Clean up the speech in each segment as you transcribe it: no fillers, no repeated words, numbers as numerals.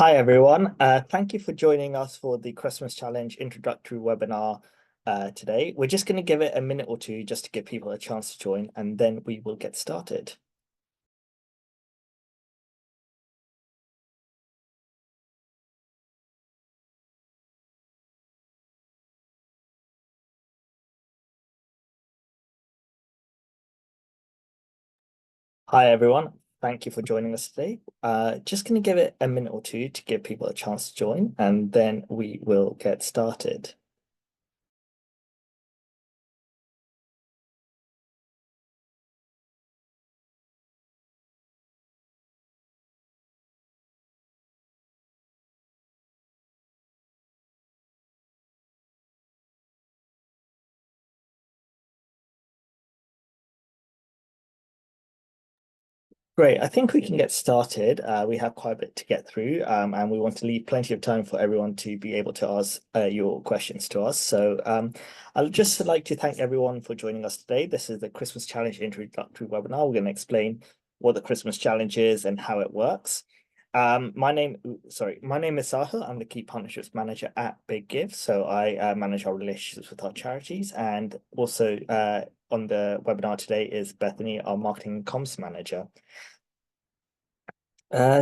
Hi, everyone. Thank you for joining us for the Christmas Challenge introductory webinar today. We're just going to give it a minute or two just to give people a chance to join, and then we will get started. Hi, everyone. Thank you for joining us today. Just going to give it a minute or two to give people a chance to join, and then we will get started. Great. I think we can get started. We have quite a bit to get through, and we want to leave plenty of time for everyone to be able to ask your questions to us. So I'd just like to thank everyone for joining us today. This is the Christmas Challenge introductory webinar. We're going to explain what the Christmas Challenge is and how it works. My name is Sahil. I'm the Key Partnerships Manager at Big Give. So I manage our relationships with our charities. And also on the webinar today is Bethany, our Marketing and Comms Manager.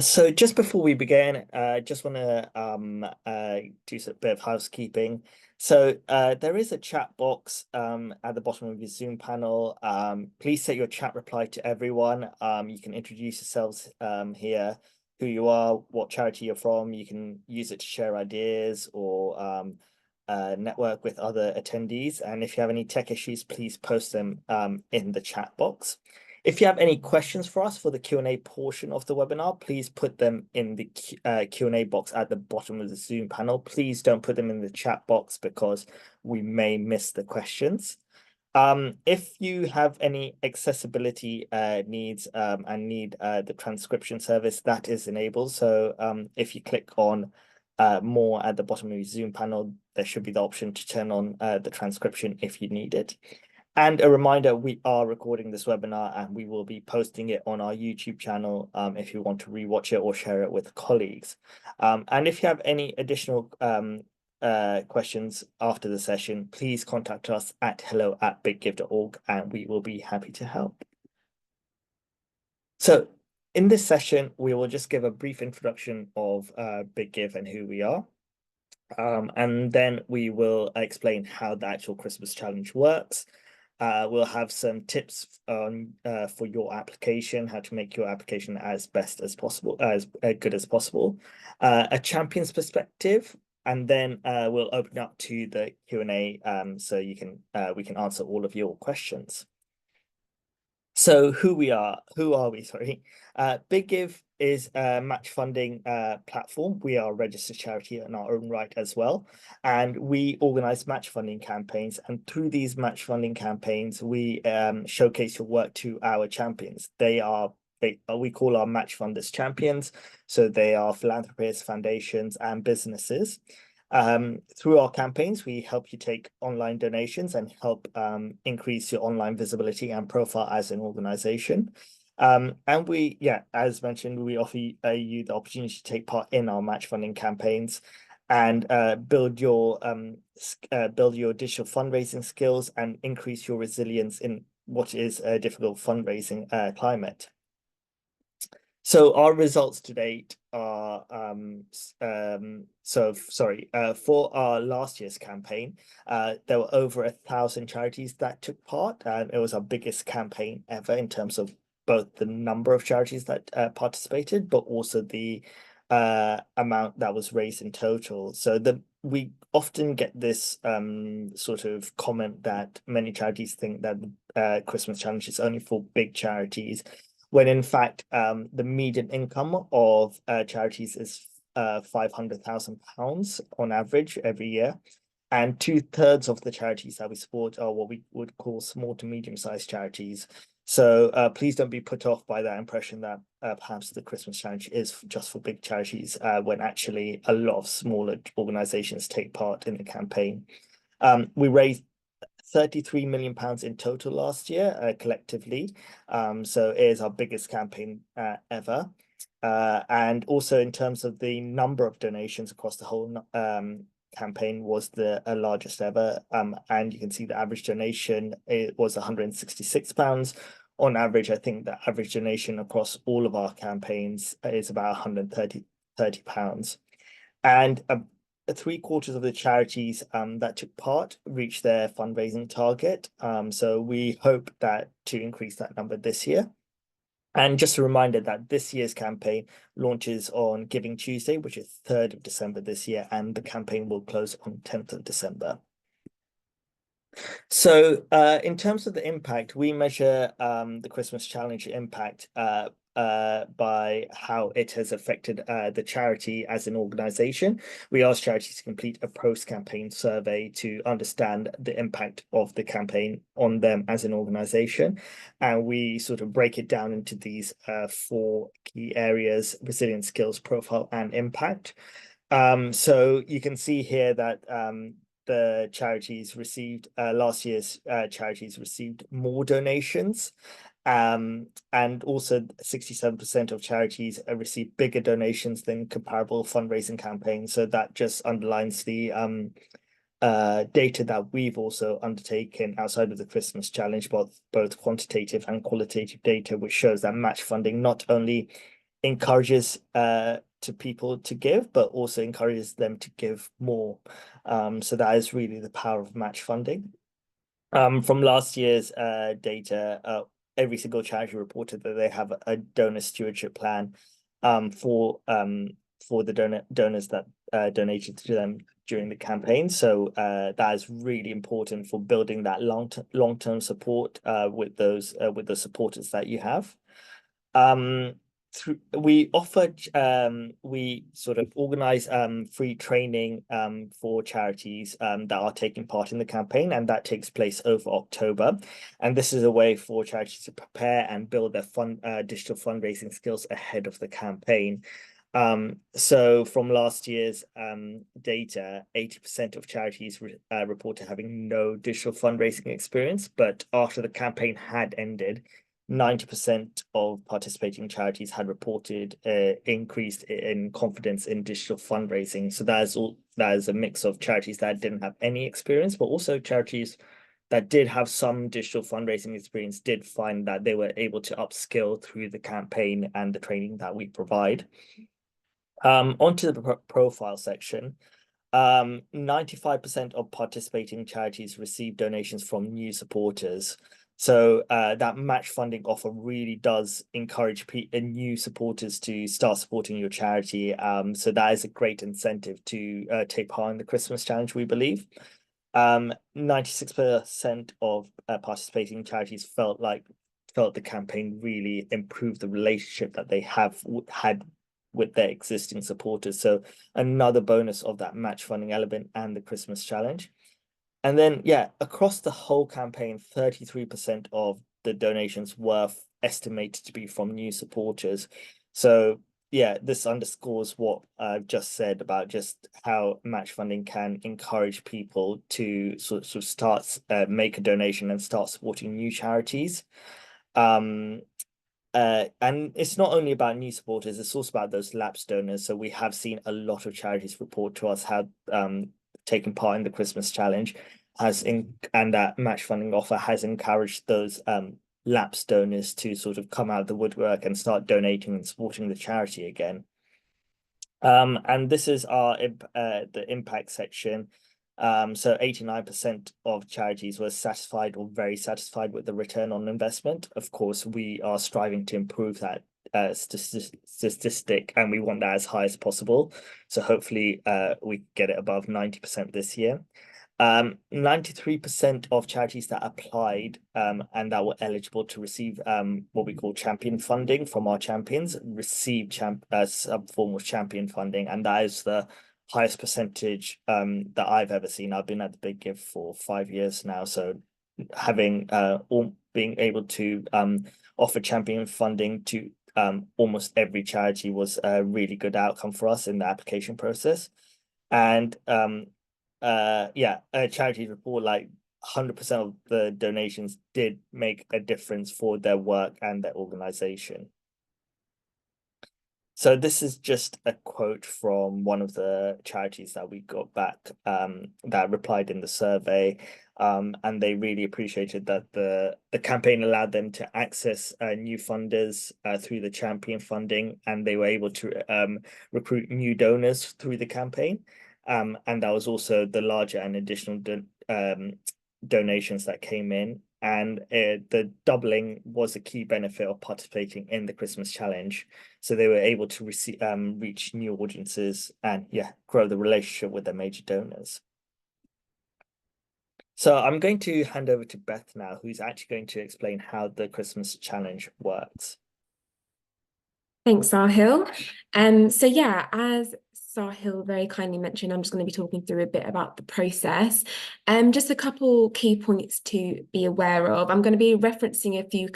So just before we begin, I just want to do a bit of housekeeping. So there is a chat box at the bottom of your Zoom panel. Please set your chat reply to everyone. You can introduce yourselves here, who you are, what charity you're from. You can use it to share ideas or network with other attendees. And if you have any tech issues, please post them in the chat box. If you have any questions for us for the Q&A portion of the webinar, please put them in the Q&A box at the bottom of the Zoom panel. Please don't put them in the chat box because we may miss the questions. If you have any accessibility needs and need the transcription service, that is enabled. So if you click on more at the bottom of your Zoom panel, there should be the option to turn on the transcription if you need it. And a reminder, we are recording this webinar and we will be posting it on our YouTube channel if you want to rewatch it or share it with colleagues. And if you have any additional questions after the session, please contact us at hello@biggive.org and we will be happy to help. So in this session, we will just give a brief introduction of Big Give and who we are. And then we will explain how the actual Christmas challenge works. We'll have some tips on for your application, how to make your application as best as possible, as good as possible, a champion's perspective, and then we'll open up to the Q&A so we can answer all of your questions. So who are we, sorry. Big Give is a match funding platform. We are a registered charity in our own right as well. And we organize match funding campaigns. And through these match funding campaigns, we showcase your work to our champions. We call our match funders champions. So they are philanthropists, foundations, and businesses. Through our campaigns, we help you take online donations and help increase your online visibility and profile as an organization. And as mentioned, we offer you the opportunity to take part in our match funding campaigns and build your digital fundraising skills and increase your resilience in what is a difficult fundraising climate. So our results to date are for our last year's campaign, there were over 1,000 charities that took part, and it was our biggest campaign ever in terms of both the number of charities that participated, but also the amount that was raised in total. So we often get this sort of comment that many charities think that the Christmas challenge is only for big charities, when in fact the median income of charities is £500,000 on average every year. And 2/3 of the charities that we support are what we would call small to medium-sized charities. So please don't be put off by that impression that perhaps the Christmas challenge is just for big charities, when actually a lot of smaller organizations take part in the campaign. We raised £33 million in total last year, collectively. So it is our biggest campaign ever. And also in terms of the number of donations across the whole campaign was the largest ever. And you can see the average donation, it was £166. On average, I think the average donation across all of our campaigns is about £130. And 3/4 of the charities that took part reached their fundraising target. So we hope that to increase that number this year. And just a reminder that this year's campaign launches on Giving Tuesday, which is 3rd of December this year, and the campaign will close on 10th of December. So in terms of the impact, we measure the Christmas Challenge impact by how it has affected the charity as an organization. We ask charities to complete a post-campaign survey to understand the impact of the campaign on them as an organization. And we sort of break it down into these 4 key areas: resilience, skills, profile, and impact. So you can see here that the charities received last year's charities received more donations, and also 67% of charities received bigger donations than comparable fundraising campaigns. So that just underlines the data that we've also undertaken outside of the Christmas Challenge, both quantitative and qualitative data, which shows that match funding not only encourages to people to give, but also encourages them to give more. So that is really the power of match funding. From last year's data, every single charity reported that they have a donor stewardship plan for the donors that donated to them during the campaign. So that is really important for building that long-term support with those supporters that you have. We sort of organize free training for charities that are taking part in the campaign, and that takes place over October. And this is a way for charities to prepare and build their digital fundraising skills ahead of the campaign. So from last year's data, 80% of charities reported having no digital fundraising experience, but after the campaign had ended, 90% of participating charities had reported increased in confidence in digital fundraising. So that is a mix of charities that didn't have any experience, but also charities that did have some digital fundraising experience did find that they were able to upskill through the campaign and the training that we provide. Onto the profile section. 95% of participating charities receive donations from new supporters. So that match funding offer really does encourage new supporters to start supporting your charity. So that is a great incentive to take part in the Christmas Challenge, we believe. 96% of participating charities felt the campaign really improved the relationship that they had with their existing supporters. So another bonus of that match funding element and the Christmas Challenge. And then, yeah, across the whole campaign, 33% of the donations were estimated to be from new supporters. So, yeah, this underscores what I've just said about just how match funding can encourage people to sort of start, make a donation and start supporting new charities. And it's not only about new supporters, it's also about those lapsed donors. So we have seen a lot of charities report to us how taking part in the Christmas Challenge and that match funding offer has encouraged those lapsed donors to sort of come out of the woodwork and start donating and supporting the charity again. And this is the impact section. So 89% of charities were satisfied or very satisfied with the return on investment. Of course, we are striving to improve that statistic, and we want that as high as possible. So hopefully we get it above 90% this year. 93% of charities that applied and that were eligible to receive what we call champion funding from our champions received some form of champion funding, and that is the highest percentage that I've ever seen. I've been at the Big Give for 5 years now, so having being able to offer champion funding to almost every charity was a really good outcome for us in the application process. And charities report 100% of the donations did make a difference for their work and their organization. So this is just a quote from one of the charities that we got back that replied in the survey. And they really appreciated that the campaign allowed them to access new funders through the champion funding, and they were able to recruit new donors through the campaign. And that was also the larger and additional donations that came in. And the doubling was a key benefit of participating in the Christmas challenge. So they were able to reach new audiences and grow the relationship with their major donors. So I'm going to hand over to Beth now, who's actually going to explain how the Christmas challenge works. Thanks, Sahil. So yeah, as Sahil very kindly mentioned, I'm just going to be talking through a bit about the process. Just a couple key points to be aware of. I'm going to be referencing a few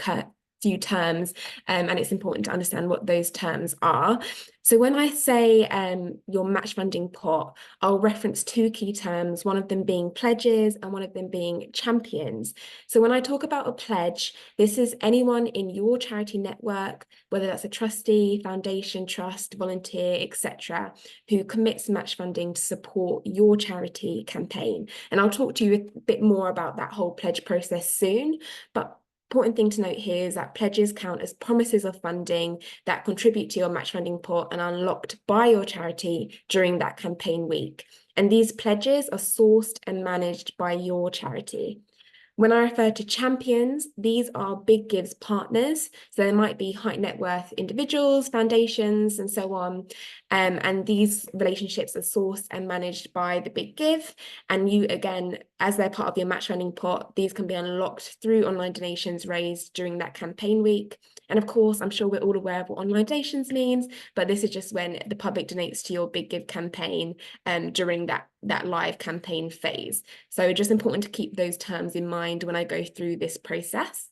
terms, and it's important to understand what those terms are. So when I say your match funding pot, I'll reference two key terms, one of them being pledges and one of them being champions. So when I talk about a pledge, this is anyone in your charity network, whether that's a trustee, foundation, trust, volunteer, etc., who commits match funding to support your charity campaign. And I'll talk to you a bit more about that whole pledge process soon, but important thing to note here is that pledges count as promises of funding that contribute to your match funding pot and are unlocked by your charity during that campaign week. And these pledges are sourced and managed by your charity. When I refer to champions, these are Big Gives partners. So there might be high net worth individuals, foundations, and so on. And these relationships are sourced and managed by the Big Give. And you, again, as they're part of your match funding pot, these can be unlocked through online donations raised during that campaign week. And of course, I'm sure we're all aware of what online donations means, but this is just when the public donates to your Big Give campaign during that live campaign phase. So just important to keep those terms in mind when I go through this process.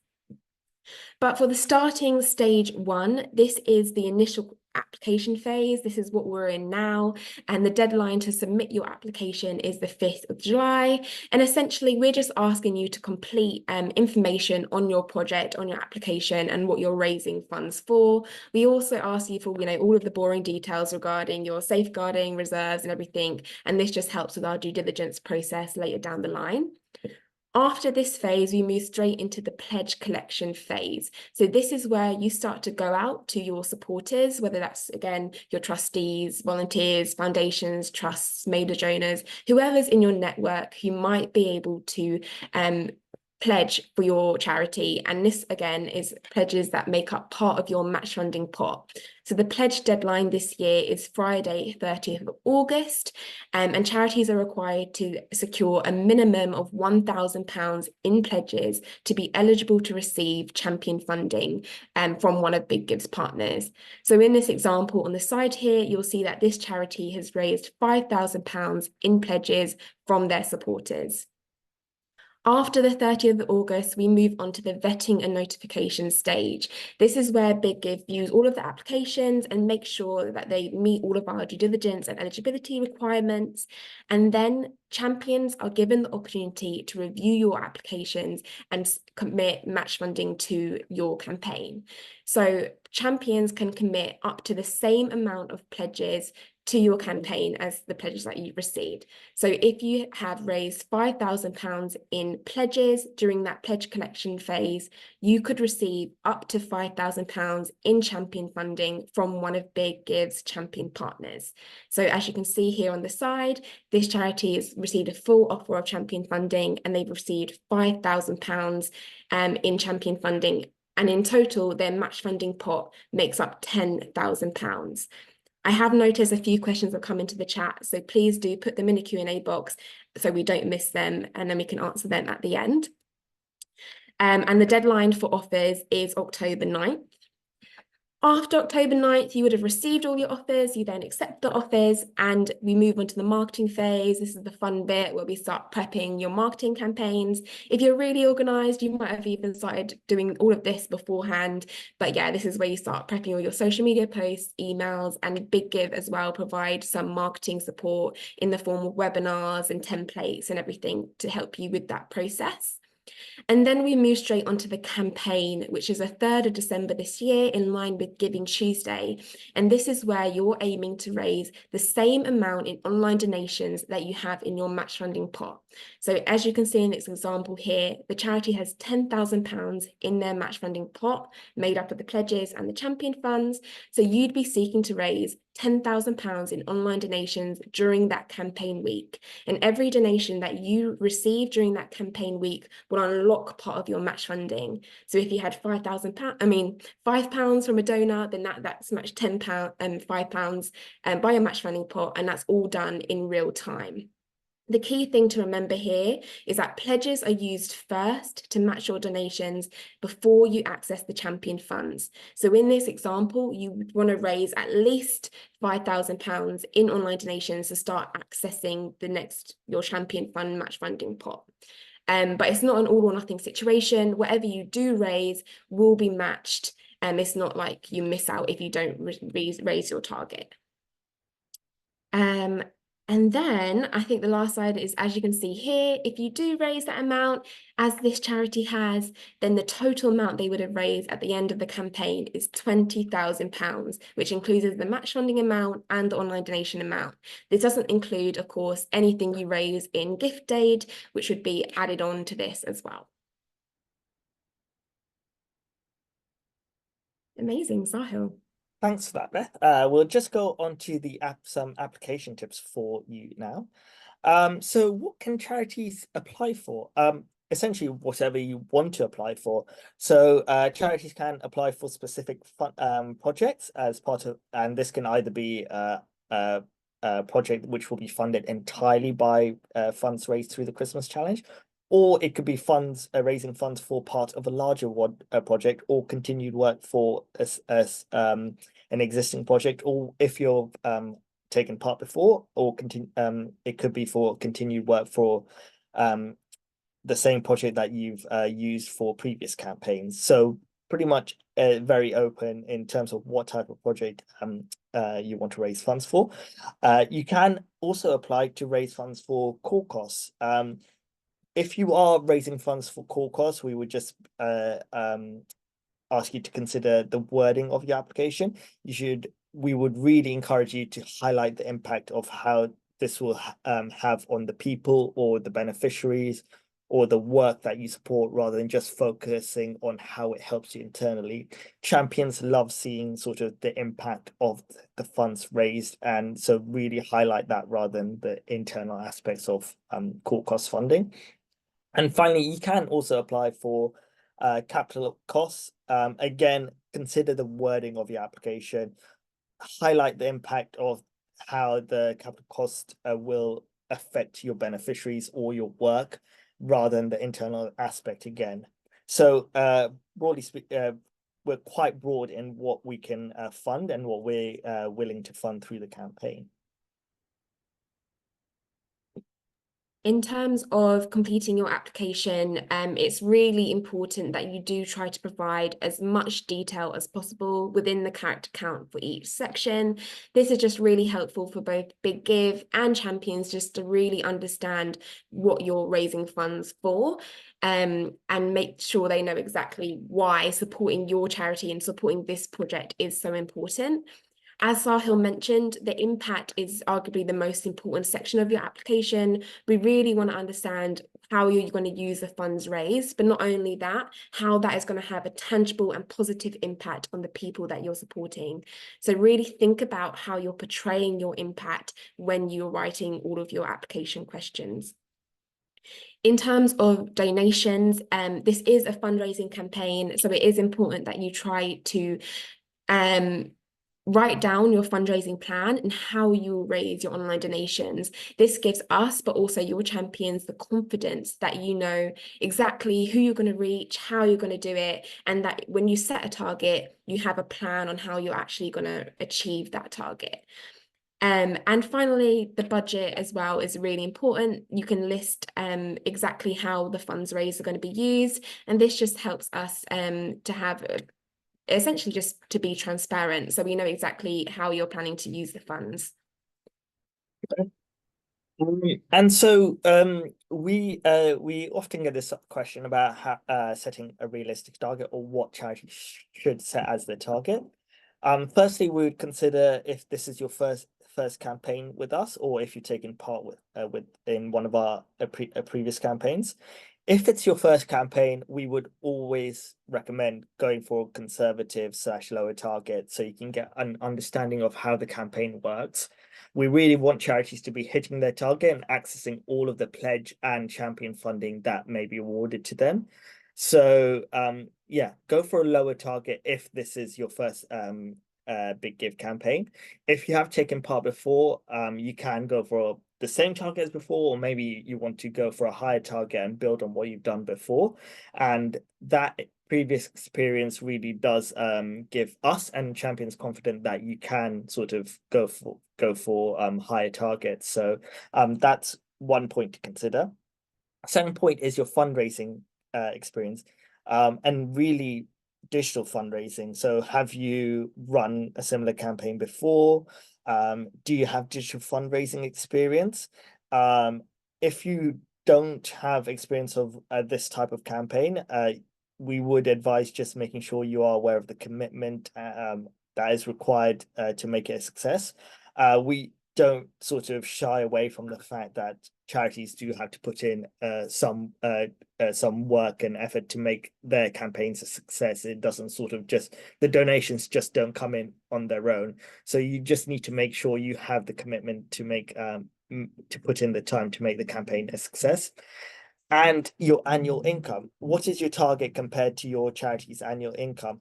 But for the starting stage one, this is the initial application phase. This is what we're in now. And the deadline to submit your application is the 5th of July. And essentially, we're just asking you to complete information on your project, on your application, and what you're raising funds for. We also ask you for, all of the boring details regarding your safeguarding, reserves, and everything. And this just helps with our due diligence process later down the line. After this phase, we move straight into the pledge collection phase. So this is where you start to go out to your supporters, whether that's, again, your trustees, volunteers, foundations, trusts, major donors, whoever's in your network who might be able to pledge for your charity. And this, again, is pledges that make up part of your match funding pot. So the pledge deadline this year is Friday, 30th of August, and charities are required to secure a minimum of £1,000 in pledges to be eligible to receive champion funding from one of Big Gives partners. So in this example on the side here, you'll see that this charity has raised £5,000 in pledges from their supporters. After the 30th of August, we move on to the vetting and notification stage. This is where Big Give views all of the applications and make sure that they meet all of our due diligence and eligibility requirements. And then champions are given the opportunity to review your applications and commit match funding to your campaign. So champions can commit up to the same amount of pledges to your campaign as the pledges that you've received. So if you have raised £5,000 in pledges during that pledge collection phase, you could receive up to £5,000 in champion funding from one of Big Give's champion partners. So as you can see here on the side, this charity has received a full offer of champion funding and they've received £5,000 in champion funding. And in total, their match funding pot makes up £10,000. I have noticed a few questions have come into the chat, so please do put them in the Q&A box so we don't miss them, and then we can answer them at the end. And the deadline for offers is October 9th. After October 9th, you would have received all your offers, you then accept the offers, and we move on to the marketing phase. This is the fun bit where we start prepping your marketing campaigns. If you're really organized, you might have even started doing all of this beforehand. But yeah, this is where you start prepping all your social media posts, emails, and Big Give as well provide some marketing support in the form of webinars and templates and everything to help you with that process. And then we move straight onto the campaign, which is the 3rd of December this year, in line with Giving Tuesday. And this is where you're aiming to raise the same amount in online donations that you have in your match funding pot. So as you can see in this example here, the charity has £10,000 in their match funding pot, made up of the pledges and the champion funds. So you'd be seeking to raise £10,000 in online donations during that campaign week. And every donation that you receive during that campaign week will unlock part of your match funding. So if you had £5 from a donor, then that's matched £10 and £5 by a match funding pot, and that's all done in real time. The key thing to remember here is that pledges are used first to match your donations before you access the champion funds. So in this example, you would want to raise at least £5,000 in online donations to start accessing your champion fund match funding pot. But it's not an all or nothing situation. Whatever you do raise will be matched. It's not like you miss out if you don't raise your target. And then I think the last slide is, as you can see here, if you do raise that amount, as this charity has, then the total amount they would have raised at the end of the campaign is £20,000, which includes the match funding amount and the online donation amount. This doesn't include, of course, anything you raise in gift aid, which would be added on to this as well. Amazing, Sahil. Thanks for that, Beth. We'll just go on to some application tips for you now. So what can charities apply for? Essentially whatever you want to apply for. So charities can apply for specific projects as part of, and this can either be a project which will be funded entirely by funds raised through the Christmas challenge, or it could be raising funds for part of a larger project, or continued work for an existing project, or if you're taken part before, or it could be for continued work for the same project that you've used for previous campaigns. So pretty much very open in terms of what type of project you want to raise funds for. You can also apply to raise funds for core costs. If you are raising funds for core costs, we would just ask you to consider the wording of your application. We would really encourage you to highlight the impact of how this will have on the people or the beneficiaries or the work that you support, rather than just focusing on how it helps you internally. Champions love seeing sort of the impact of the funds raised, and so really highlight that rather than the internal aspects of core cost funding. And finally, you can also apply for capital costs. Again, consider the wording of your application, highlight the impact of how the capital cost will affect your beneficiaries or your work, rather than the internal aspect again. So broadly speaking, we're quite broad in what we can fund and what we're willing to fund through the campaign. In terms of completing your application, it's really important that you do try to provide as much detail as possible within the character count for each section. This is just really helpful for both Big Give and Champions, just to really understand what you're raising funds for, and make sure they know exactly why supporting your charity and supporting this project is so important. As Sahil mentioned, the impact is arguably the most important section of your application. We really want to understand how you're going to use the funds raised, but not only that, how that is going to have a tangible and positive impact on the people that you're supporting. So really think about how you're portraying your impact when you're writing all of your application questions. In terms of donations, this is a fundraising campaign, so it is important that you try to write down your fundraising plan and how you will raise your online donations. This gives us, but also your champions, the confidence that you know exactly who you're going to reach, how you're going to do it, and that when you set a target, you have a plan on how you're actually going to achieve that target. And finally, the budget as well is really important. You can list exactly how the funds raised are going to be used, and this just helps us to have essentially just to be transparent, so we know exactly how you're planning to use the funds. And so we often get this question about how, setting a realistic target or what charity should set as the target. Firstly, we would consider if this is your first campaign with us, or if you've taken part with in one of our previous campaigns. If it's your first campaign, we would always recommend going for a conservative / lower target so you can get an understanding of how the campaign works. We really want charities to be hitting their target and accessing all of the pledge and champion funding that may be awarded to them. So yeah, go for a lower target if this is your first Big Give campaign. If you have taken part before, you can go for the same target as before, or maybe you want to go for a higher target and build on what you've done before. And that previous experience really does give us and champions confident that you can sort of go for higher targets. So that's one point to consider. Second point is your fundraising experience, and really digital fundraising. So have you run a similar campaign before? Do you have digital fundraising experience? If you don't have experience of this type of campaign, we would advise just making sure you are aware of the commitment that is required to make it a success. We don't sort of shy away from the fact that charities do have to put in some work and effort to make their campaigns a success. It doesn't sort of just, the donations just don't come in on their own. So you just need to make sure you have the commitment to make to put in the time to make the campaign a success. And your annual income. What is your target compared to your charity's annual income?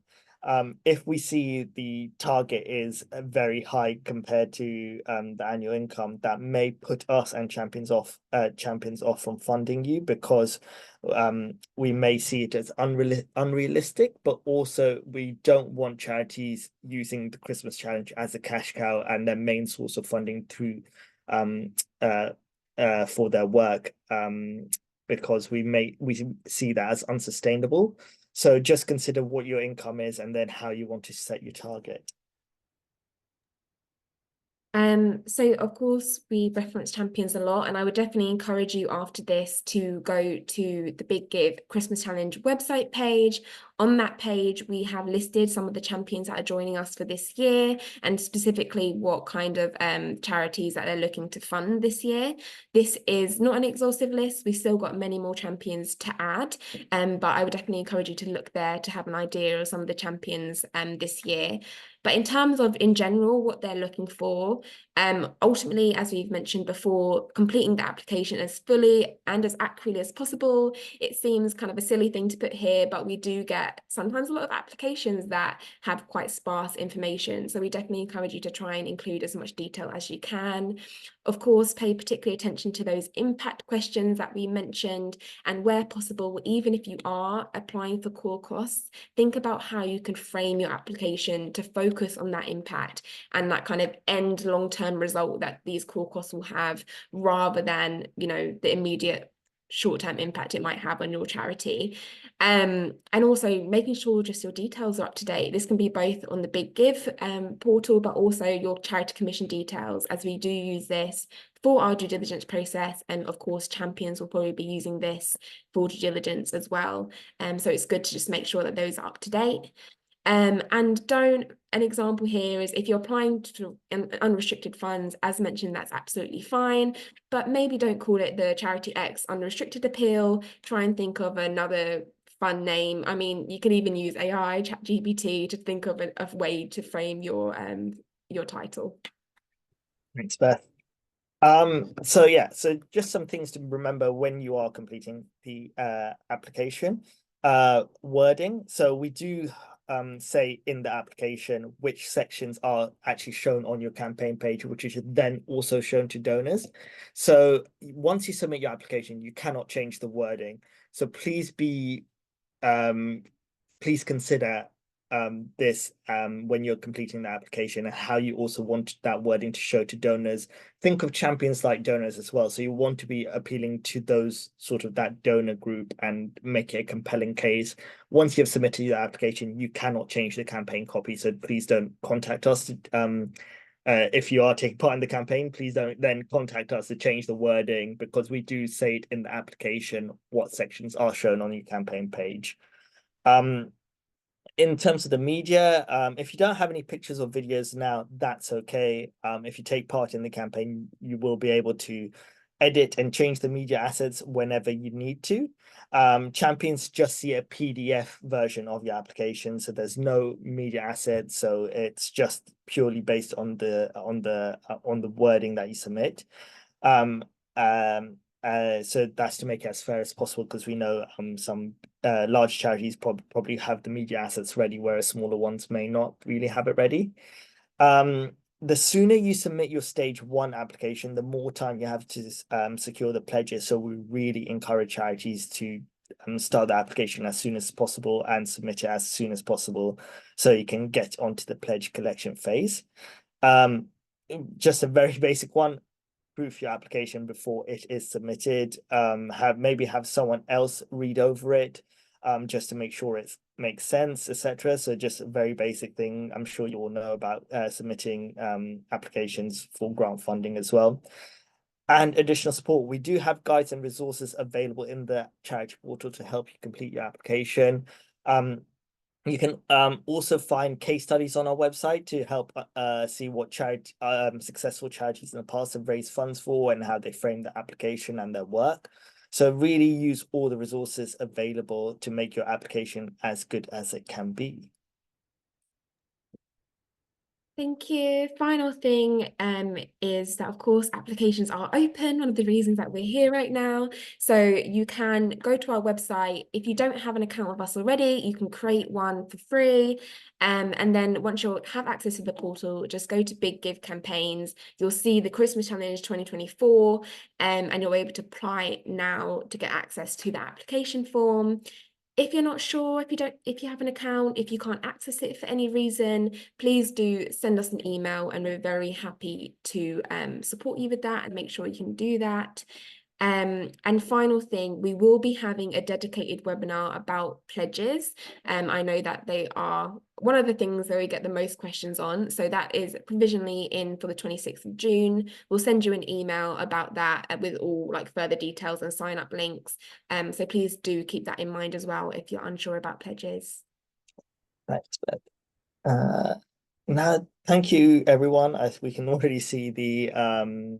If we see the target is very high compared to the annual income, that may put us and champions off from funding you, because we may see it as unrealistic, but also we don't want charities using the Christmas challenge as a cash cow and their main source of funding through for their work, because we see that as unsustainable. So just consider what your income is and then how you want to set your target. So of course we reference champions a lot, and I would definitely encourage you after this to go to the Big Give Christmas Challenge website page. On that page, we have listed some of the champions that are joining us for this year, and specifically what kind of charities that they're looking to fund this year. This is not an exhaustive list. We've still got many more champions to add, but I would definitely encourage you to look there to have an idea of some of the champions this year. But in terms of, in general, what they're looking for, ultimately, as we've mentioned before, completing the application as fully and as accurately as possible. It seems kind of a silly thing to put here, but we do get sometimes a lot of applications that have quite sparse information. So we definitely encourage you to try and include as much detail as you can. Of course, pay particular attention to those impact questions that we mentioned, and where possible, even if you are applying for core costs, think about how you can frame your application to focus on that impact and that kind of end long-term result that these core costs will have, rather than, you know, the immediate short-term impact it might have on your charity. And also making sure just your details are up to date. This can be both on the Big Give portal, but also your charity commission details, as we do use this for our due diligence process. And of course, champions will probably be using this for due diligence as well. So it's good to just make sure that those are up to date. And an example here is if you're applying to unrestricted funds, as mentioned, that's absolutely fine, but maybe don't call it the Charity X Unrestricted Appeal. Try and think of another fun name. I mean, you can even use AI, ChatGPT, to think of a way to frame your title. Thanks, Beth. So yeah, so just some things to remember when you are completing the application. Wording. So we do say in the application which sections are actually shown on your campaign page, which is then also shown to donors. So once you submit your application, you cannot change the wording. So um, please consider this when you're completing the application and how you also want that wording to show to donors. Think of champions like donors as well. So you want to be appealing to those sort of that donor group and make it a compelling case. Once you've submitted your application, you cannot change the campaign copy. So please don't contact us. If you are taking part in the campaign, please don't then contact us to change the wording, because we do say it in the application what sections are shown on your campaign page. In terms of the media, if you don't have any pictures or videos now, that's okay. If you take part in the campaign, you will be able to edit and change the media assets whenever you need to. Champions just see a PDF version of your application, so there's no media assets. So it's just purely based on the wording that you submit. So that's to make it as fair as possible, because we know some large charities probably have the media assets ready, whereas smaller ones may not really have it ready. The sooner you submit your stage 1 application, the more time you have to secure the pledges. So we really encourage charities to start the application as soon as possible and submit it as soon as possible, so you can get onto the pledge collection phase. Just a very basic one: proof your application before it is submitted. Have someone else read over it, just to make sure it makes sense, etc. So just a very basic thing. I'm sure you all know about submitting applications for grant funding as well. And additional support: we do have guides and resources available in the charity portal to help you complete your application. You can also find case studies on our website to help see what successful charities in the past have raised funds for and how they frame the application and their work. So really use all the resources available to make your application as good as it can be. Thank you. Final thing is that, of course, applications are open, one of the reasons that we're here right now. So you can go to our website. If you don't have an account with us already, you can create one for free. And then once you have access to the portal, just go to Big Give Campaigns. You'll see the Christmas Challenge 2024, and you'll be able to apply now to get access to the application form. If you're not sure, if you have an account, if you can't access it for any reason, please do send us an email, and we're very happy to support you with that and make sure you can do that. And final thing, we will be having a dedicated webinar about pledges. I know that they are one of the things that we get the most questions on. So that is provisionally in for the 26th of June. We'll send you an email about that with all like further details and sign up links. So please do keep that in mind as well if you're unsure about pledges. Thanks, Beth. Now, thank you, everyone. We can already see the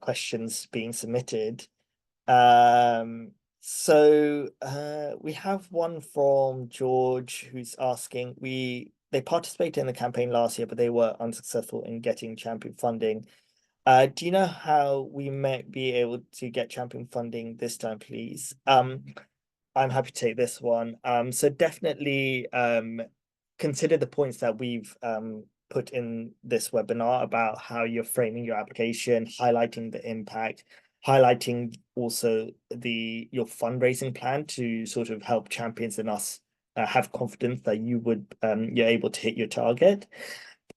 questions being submitted. So we have one from George, who's asking, they participated in the campaign last year, but they were unsuccessful in getting champion funding. Do you know how we might be able to get champion funding this time, please? I'm happy to take this one. So definitely consider the points that we've put in this webinar about how you're framing your application, highlighting the impact, highlighting also your fundraising plan to sort of help champions and us have confidence that you're able to hit your target.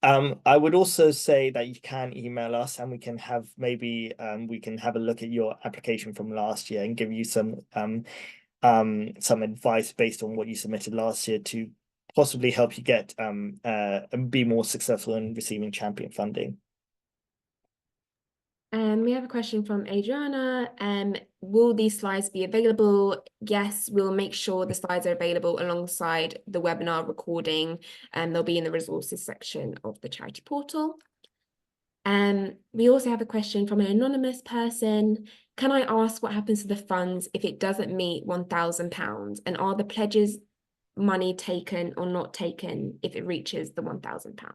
I would also say that you can email us, and we can have a look at your application from last year and give you some advice based on what you submitted last year to possibly help you get and be more successful in receiving champion funding. We have a question from Adriana. Will these slides be available? Yes, we'll make sure the slides are available alongside the webinar recording, and they'll be in the resources section of the charity portal. We also have a question from an anonymous person. Can I ask what happens to the funds if it doesn't meet £1,000? And are the pledges money taken or not taken if it reaches the £1,000?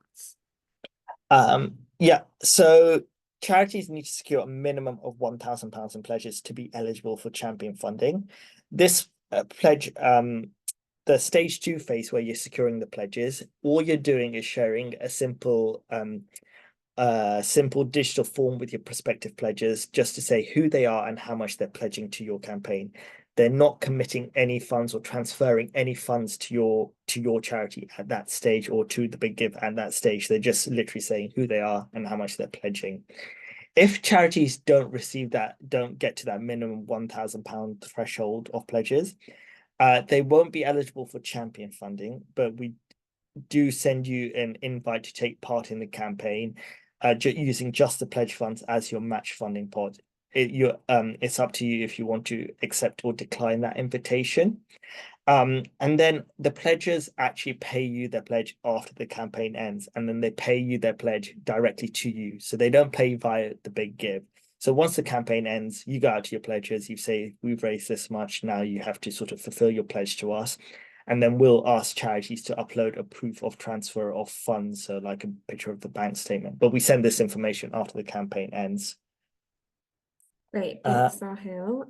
Yeah, so charities need to secure a minimum of £1,000 in pledges to be eligible for champion funding. This pledge the stage 2 phase where you're securing the pledges, all you're doing is sharing a simple digital form with your prospective pledges just to say who they are and how much they're pledging to your campaign. They're not committing any funds or transferring any funds to your charity at that stage or to the big give at that stage. They're just literally saying who they are and how much they're pledging. If charities don't receive that, don't get to that minimum £1,000 threshold of pledges, they won't be eligible for champion funding, but we do send you an invite to take part in the campaign, using just the pledge funds as your match funding pot. It's up to you if you want to accept or decline that invitation. And then the pledges actually pay you their pledge after the campaign ends, and then they pay you their pledge directly to you. So they don't pay via the big give. So once the campaign ends, you go out to your pledges, you say, we've raised this much, now you have to sort of fulfill your pledge to us. And then we'll ask charities to upload a proof of transfer of funds, so like a picture of the bank statement. But we send this information after the campaign ends. Great, thanks, Sahil.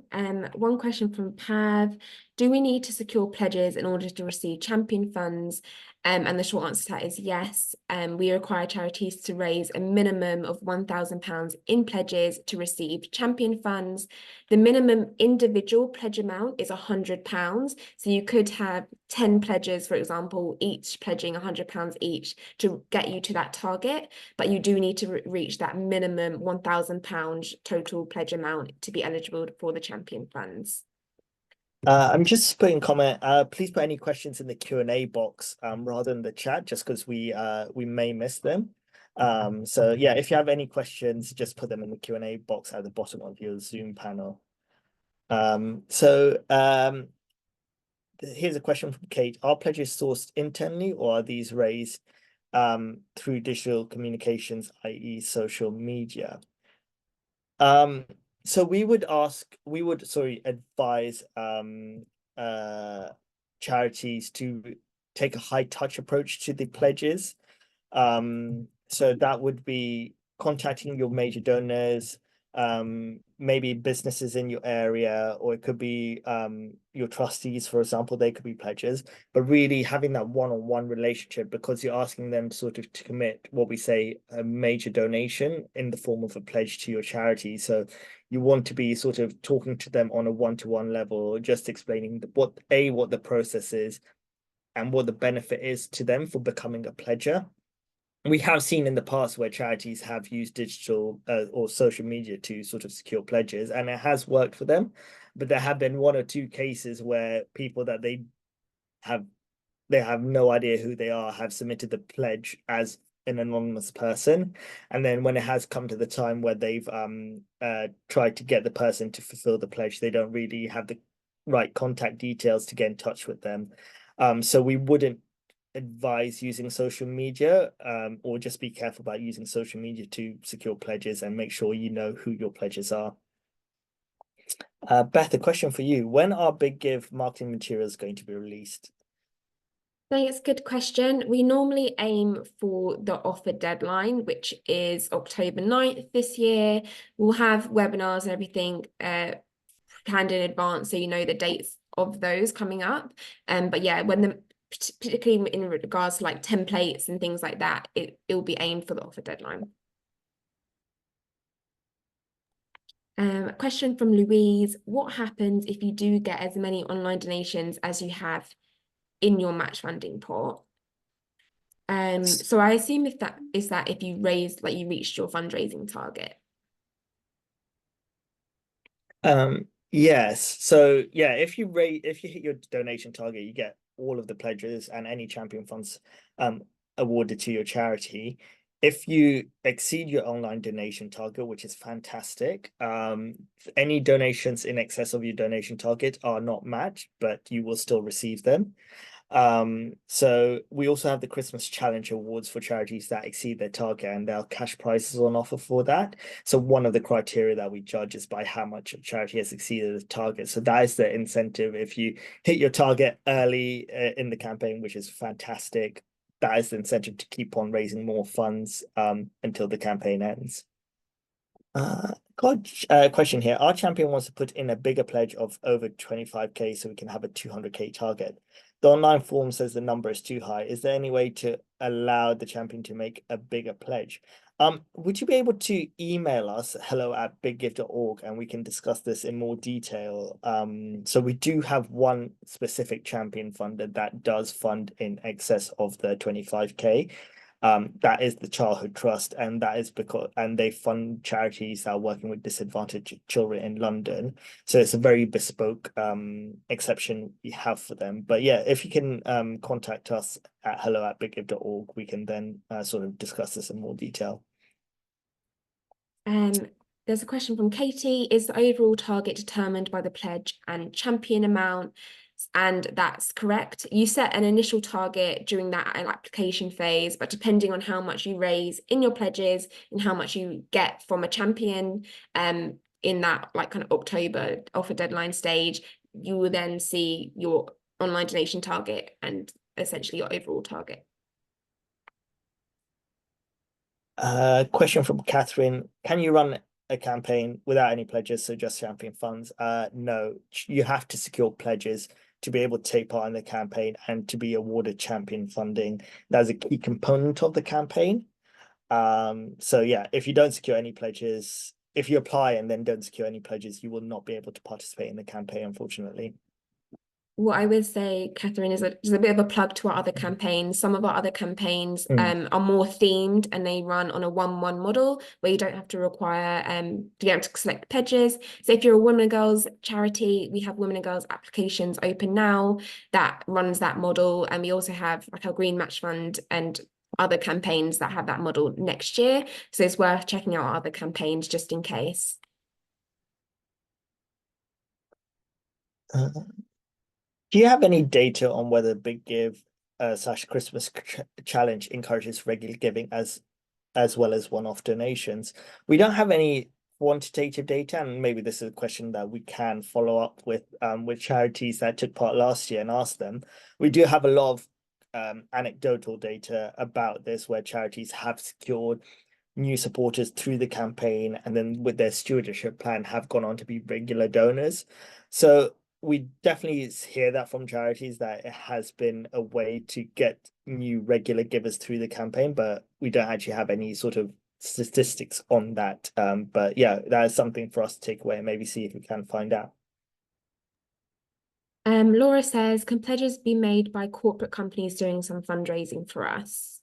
One question from Pav. Do we need to secure pledges in order to receive champion funds? And the short answer to that is yes. We require charities to raise a minimum of £1,000 in pledges to receive champion funds. The minimum individual pledge amount is £100. So you could have 10 pledges, for example, each pledging £100 each to get you to that target. But you do need to reach that minimum £1,000 total pledge amount to be eligible for the champion funds. I'm just putting comment. Please put any questions in the Q&A box rather than the chat, just because we may miss them. So yeah, if you have any questions, just put them in the Q&A box at the bottom of your Zoom panel. Here's a question from Kate. Are pledges sourced internally, or are these raised through digital communications, i.e. social media? So we would advise charities to take a high touch approach to the pledges. So that would be contacting your major donors, maybe businesses in your area, or it could be your trustees, for example, they could be pledges, but really having that one-on-one relationship, because you're asking them sort of to commit what we say a major donation in the form of a pledge to your charity. So you want to be sort of talking to them on a one-to-one level, just explaining what the process is and what the benefit is to them for becoming a pledger. We have seen in the past where charities have used digital or social media to sort of secure pledges, and it has worked for them. But there have been one or two cases where people that they have no idea who they are have submitted the pledge as an anonymous person, and then when it has come to the time where they've tried to get the person to fulfill the pledge, they don't really have the right contact details to get in touch with them. So we wouldn't advise using social media, or just be careful about using social media to secure pledges, and make sure you know who your pledges are. Beth, a question for you. When are Big Give marketing materials going to be released? Thanks, good question. We normally aim for the offer deadline, which is October 9th this year. We'll have webinars and everything planned in advance, so you know the dates of those coming up. But yeah, particularly in regards to like templates and things like that, it will be aimed for the offer deadline. Question from Louise. What happens if you do get as many online donations as you have in your match funding pot? So I assume if you reached your fundraising target. Yes. So yeah, if you hit your donation target, you get all of the pledges and any champion funds awarded to your charity. If you exceed your online donation target, which is fantastic, any donations in excess of your donation target are not matched, but you will still receive them. So we also have the Christmas Challenge Awards for charities that exceed their target, and there are cash prizes on offer for that. So one of the criteria that we judge is by how much a charity has exceeded the target. So that is the incentive. If you hit your target early in the campaign, which is fantastic, that is the incentive to keep on raising more funds until the campaign ends. Got a question here. Our champion wants to put in a bigger pledge of over 25k so we can have a 200k target. The online form says the number is too high. Is there any way to allow the champion to make a bigger pledge? Would you be able to email us hello@biggive.org and we can discuss this in more detail? So we do have one specific champion funder that does fund in excess of the 25K. That is the Childhood Trust, and that is because they fund charities that are working with disadvantaged children in London. So it's a very bespoke exception we have for them. But yeah, if you can contact us at hello@biggive.org, we can then sort of discuss this in more detail. There's a question from Katie. Is the overall target determined by the pledge and champion amount? And that's correct. You set an initial target during that application phase, but depending on how much you raise in your pledges and how much you get from a champion in that like kind of October offer deadline stage, you will then see your online donation target and essentially your overall target. Question from Catherine. Can you run a campaign without any pledges, so just champion funds? No, you have to secure pledges to be able to take part in the campaign and to be awarded champion funding. That's a key component of the campaign. So yeah, if you don't secure any pledges, if you apply and then don't secure any pledges, you will not be able to participate in the campaign, unfortunately. What I would say, Catherine, is a bit of a plug to our other campaigns. Some of our other campaigns are more themed and they run on a 1-1 model where you don't have to require to be able to select pledges. So if you're a Women and Girls charity, we have Women and Girls applications open now that runs that model. And we also have like our Green Match Fund and other campaigns that have that model next year. So it's worth checking out our other campaigns just in case. Do you have any data on whether Big Give / Christmas Challenge encourages regular giving as well as one-off donations? We don't have any quantitative data, and maybe this is a question that we can follow up with charities that took part last year and ask them. We do have a lot of anecdotal data about this, where charities have secured new supporters through the campaign and then with their stewardship plan have gone on to be regular donors. So we definitely hear that from charities that it has been a way to get new regular givers through the campaign, but we don't actually have any sort of statistics on that. But yeah, that is something for us to take away and maybe see if we can find out. Laura says, can pledges be made by corporate companies doing some fundraising for us?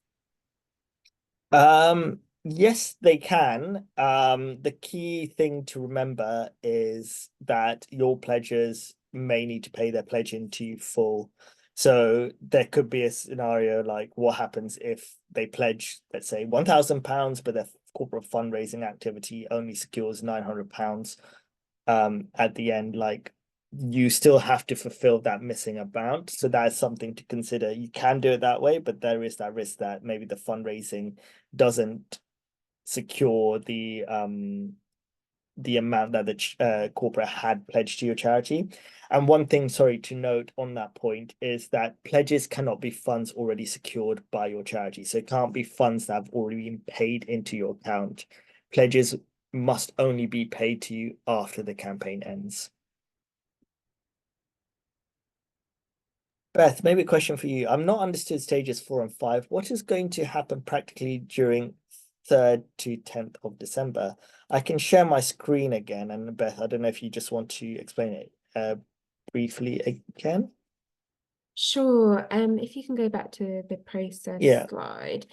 Yes, they can. The key thing to remember is that your pledges may need to pay their pledge into full. So there could be a scenario like what happens if they pledge, let's say, £1,000, but their corporate fundraising activity only secures £900 at the end. Like, you still have to fulfill that missing amount. So that is something to consider. You can do it that way, but there is that risk that maybe the fundraising doesn't secure the amount that the corporate had pledged to your charity. And one thing, sorry, to note on that point is that pledges cannot be funds already secured by your charity. So it can't be funds that have already been paid into your account. Pledges must only be paid to you after the campaign ends. Beth, maybe a question for you. I'm not understood stages 4 and 5. What is going to happen practically during 3rd to 10th of December? I can share my screen again, and Beth, I don't know if you just want to explain it briefly again. Sure. If you can go back to the process slide.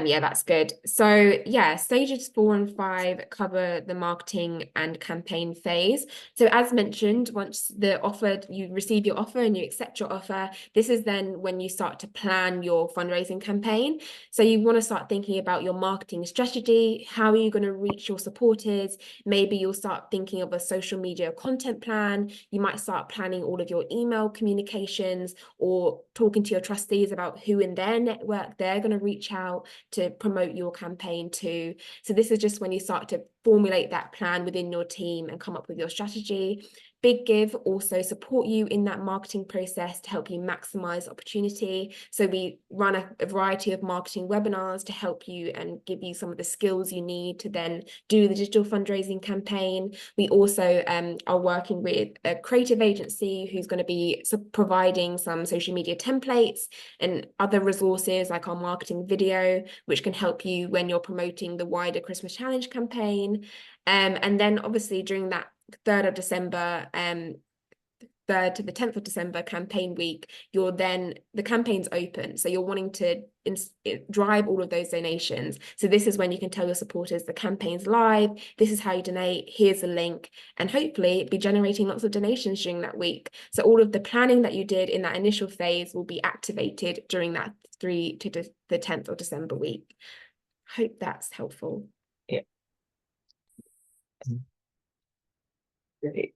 Yeah, that's good. So yeah, stages 4 and 5 cover the marketing and campaign phase. So as mentioned, once you receive your offer and you accept your offer, this is then when you start to plan your fundraising campaign. So you want to start thinking about your marketing strategy. How are you going to reach your supporters? Maybe you'll start thinking of a social media content plan. You might start planning all of your email communications or talking to your trustees about who in their network they're going to reach out to promote your campaign to. So this is just when you start to formulate that plan within your team and come up with your strategy. Big Give also support you in that marketing process to help you maximize opportunity. So we run a variety of marketing webinars to help you and give you some of the skills you need to then do the digital fundraising campaign. We also are working with a creative agency who's going to be providing some social media templates and other resources like our marketing video, which can help you when you're promoting the wider Christmas Challenge campaign. And then obviously during that 3rd of December, 3rd to the 10th of December campaign week, the campaign's open. So you're wanting to drive all of those donations. So this is when you can tell your supporters the campaign's live, this is how you donate, here's the link, and hopefully be generating lots of donations during that week. So all of the planning that you did in that initial phase will be activated during that 3 to the 10th of December week. Hope that's helpful. Yeah. Great.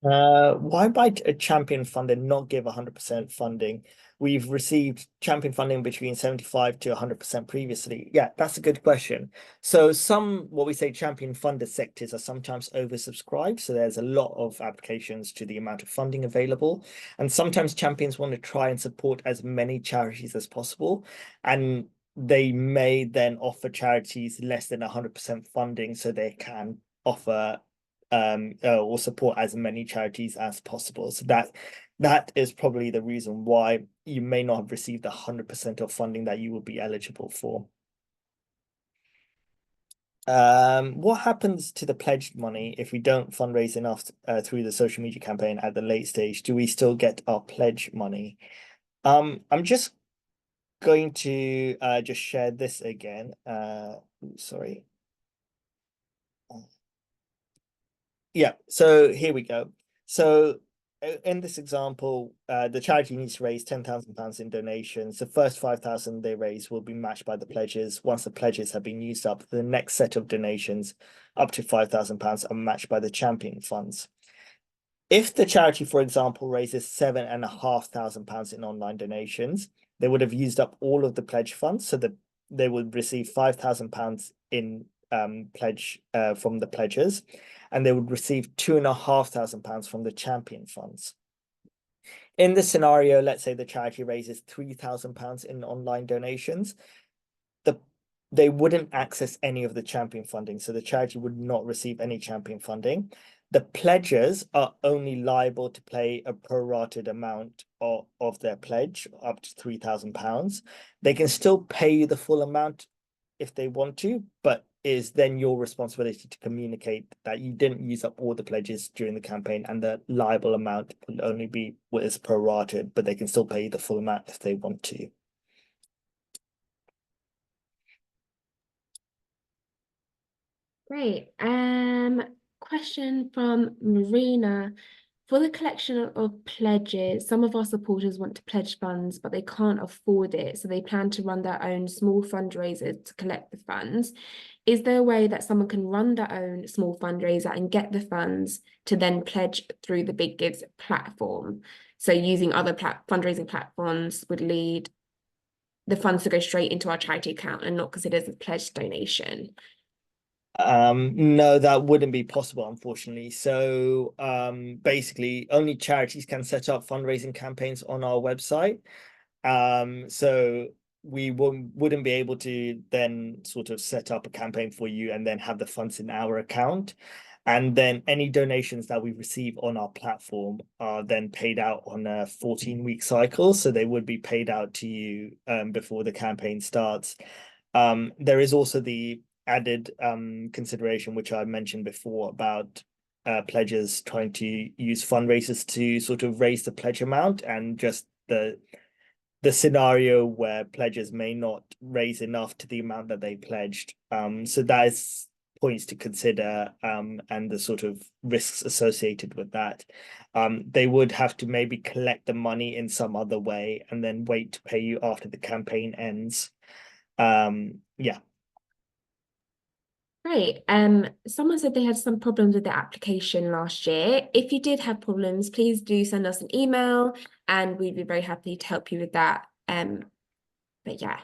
Why buy a champion fund and not give 100% funding? We've received champion funding between 75 to 100% previously. Yeah, that's a good question. So what we say champion funded sectors are sometimes oversubscribed. So there's a lot of applications to the amount of funding available. And sometimes champions want to try and support as many charities as possible. And they may then offer charities less than 100% funding so they can offer or support as many charities as possible. So that is probably the reason why you may not have received 100% of funding that you will be eligible for. What happens to the pledged money if we don't fundraise enough through the social media campaign at the late stage? Do we still get our pledge money? I'm just going to just share this again. Sorry. Yeah, so here we go. So in this example, the charity needs to raise £10,000 in donations. The first 5,000 they raise will be matched by the pledges. Once the pledges have been used up, the next set of donations up to £5,000 are matched by the champion funds. If the charity, for example, raises £7,500 in online donations, they would have used up all of the pledge funds, so that they would receive £5,000 in pledge from the pledges, and they would receive £2,500 from the champion funds. In this scenario, let's say the charity raises £3,000 in online donations, they wouldn't access any of the champion funding, so the charity would not receive any champion funding. The pledges are only liable to pay a prorated amount of their pledge, up to £3,000. They can still pay you the full amount if they want to, but is then your responsibility to communicate that you didn't use up all the pledges during the campaign, and the liable amount will only be what is prorated, but they can still pay you the full amount if they want to. Great. Question from Marina. For the collection of pledges, some of our supporters want to pledge funds, but they can't afford it. So they plan to run their own small fundraisers to collect the funds. Is there a way that someone can run their own small fundraiser and get the funds to then pledge through the Big Gives platform? So using other fundraising platforms would lead the funds to go straight into our charity account and not considered as a pledged donation. No, that wouldn't be possible, unfortunately. So basically only charities can set up fundraising campaigns on our website. So we wouldn't be able to then sort of set up a campaign for you and then have the funds in our account. And then any donations that we receive on our platform are then paid out on a 14-week cycle. So they would be paid out to you before the campaign starts. There is also the added consideration, which I mentioned before, about pledges trying to use fundraisers to sort of raise the pledge amount, and just the scenario where pledges may not raise enough to the amount that they pledged. So that is points to consider, and the sort of risks associated with that. They would have to maybe collect the money in some other way and then wait to pay you after the campaign ends. Yeah. Great. Someone said they had some problems with their application last year. If you did have problems, please do send us an email and we'd be very happy to help you with that. But yeah.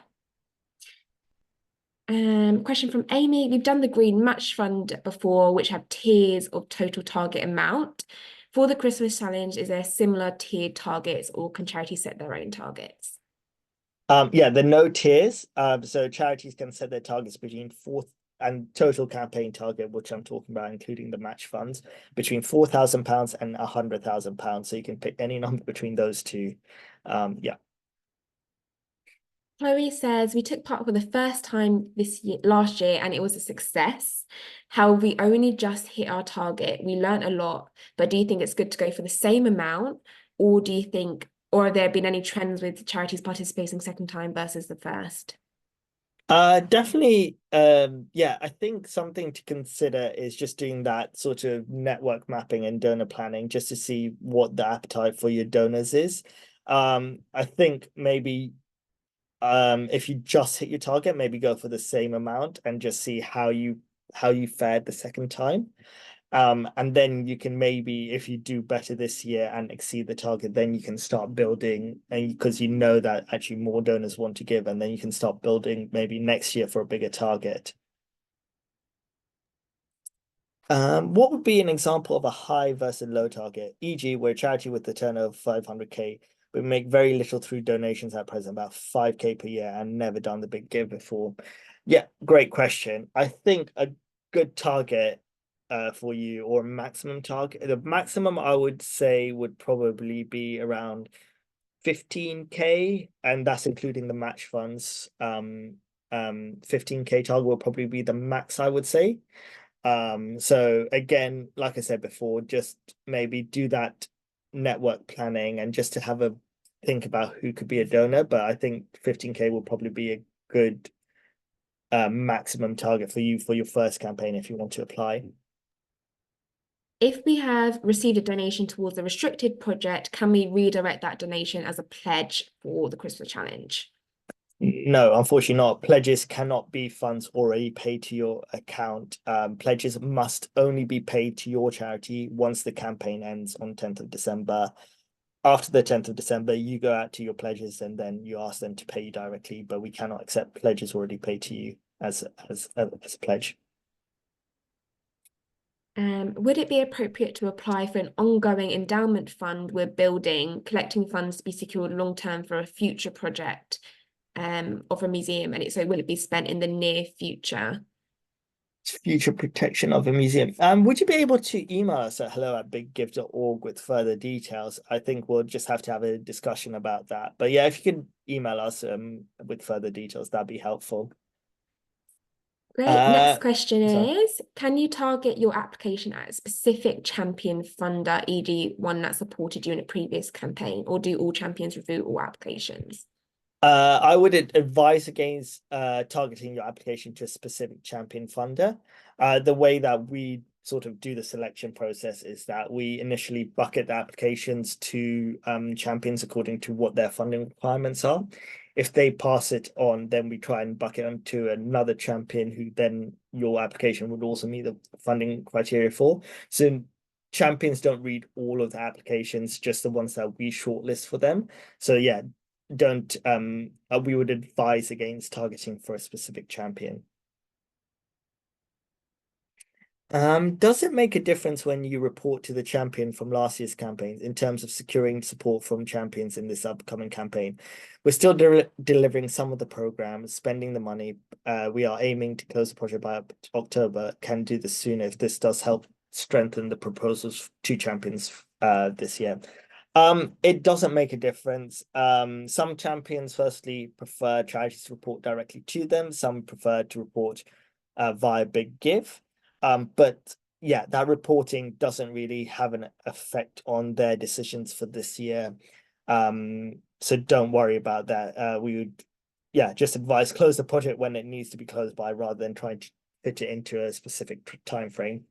Question from Amy. We've done the Green Match Fund before, which have tiers of total target amount. For the Christmas challenge, is there similar tiered targets or can charities set their own targets? Yeah, the no tiers. So charities can set their targets between four and total campaign target, which I'm talking about, including the match funds, between £4,000 and £100,000. So you can pick any number between those two. Yeah. Chloe says we took part for the first time last year, and it was a success. However, we only just hit our target. We learned a lot, but do you think it's good to go for the same amount, or do you think, or have there been any trends with charities participating second time versus the first? Definitely. Yeah, I think something to consider is just doing that sort of network mapping and donor planning just to see what the appetite for your donors is. I think maybe if you just hit your target, maybe go for the same amount and just see how you fared the second time. And then you can maybe, if you do better this year and exceed the target, then you can start building, and because you know that actually more donors want to give, and then you can start building maybe next year for a bigger target. What would be an example of a high versus low target? E.g., we're a charity with the turnover of 500K. We make very little through donations at present, about 5K per year, and never done the big give before. Yeah, great question. I think a good target for you, or maximum target, the maximum I would say would probably be around 15K, and that's including the match funds. 15K target will probably be the max, I would say. So again, like I said before, just maybe do that network planning and just to have a think about who could be a donor. But I think 15K will probably be a good maximum target for you for your first campaign if you want to apply. If we have received a donation towards a restricted project, can we redirect that donation as a pledge for the Christmas challenge? No, unfortunately not. Pledges cannot be funds already paid to your account. Pledges must only be paid to your charity once the campaign ends on 10th of December. After the 10th of December, you go out to your pledges and then you ask them to pay you directly, but we cannot accept pledges already paid to you as a pledge. Would it be appropriate to apply for an ongoing endowment fund we're building, collecting funds to be secured long term for a future project of a museum? And so will it be spent in the near future? Future protection of a museum. Would you be able to email us at hello@biggive.org with further details? I think we'll just have to have a discussion about that. But yeah, if you could email us with further details, that'd be helpful. Great. Next question So is, can you target your application at a specific champion funder, e.g. one that supported you in a previous campaign, or do all champions review all applications? I would advise against targeting your application to a specific champion funder. The way that we sort of do the selection process is that we initially bucket the applications to champions according to what their funding requirements are. If they pass it on, then we try and bucket onto another champion who then your application would also meet the funding criteria for. So champions don't read all of the applications, just the ones that we shortlist for them. So yeah, don't we would advise against targeting for a specific champion. Does it make a difference when you report to the champion from last year's campaigns in terms of securing support from champions in this upcoming campaign? We're still delivering some of the programs, spending the money. We are aiming to close the project by October. Can do this sooner if this does help strengthen the proposals to champions this year. It doesn't make a difference. Some champions firstly prefer charities to report directly to them. Some prefer to report via Big Give. But yeah, that reporting doesn't really have an effect on their decisions for this year. So don't worry about that. We would, yeah, just advise close the project when it needs to be closed by rather than trying to fit it into a specific time frame.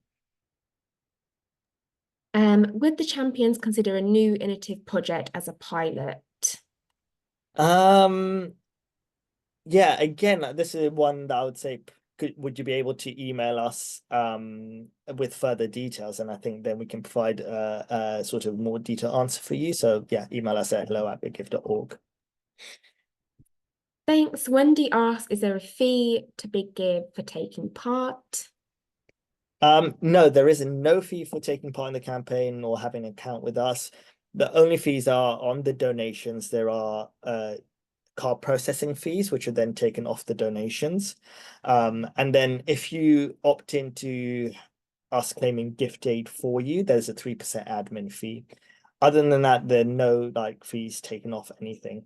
Would the champions consider a new innovative project as a pilot? Um, yeah, again, this is one that I would say would you be able to email us with further details, and I think then we can provide a sort of more detailed answer for you. So yeah, email us at hello@biggive.org. Thanks. Wendy asks, is there a fee to Big Give for taking part? No, there is no fee for taking part in the campaign or having an account with us. The only fees are on the donations. There are card processing fees, which are then taken off the donations. And then if you opt into us claiming gift aid for you, there's a 3% admin fee. Other than that, there are no like fees taken off anything.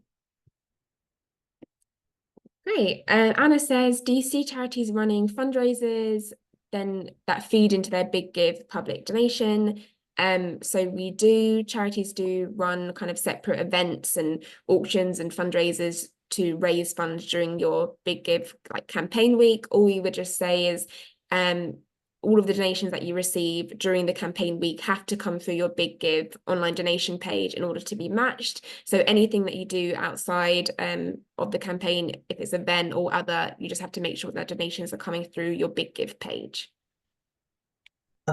Great. Anna says, do you see charities running fundraisers then that feed into their Big Give public donation? So we do, charities do run kind of separate events and auctions and fundraisers to raise funds during your Big Give like campaign week. All we would just say is all of the donations that you receive during the campaign week have to come through your Big Give online donation page in order to be matched. So anything that you do outside of the campaign, if it's event or other, you just have to make sure that donations are coming through your Big Give page.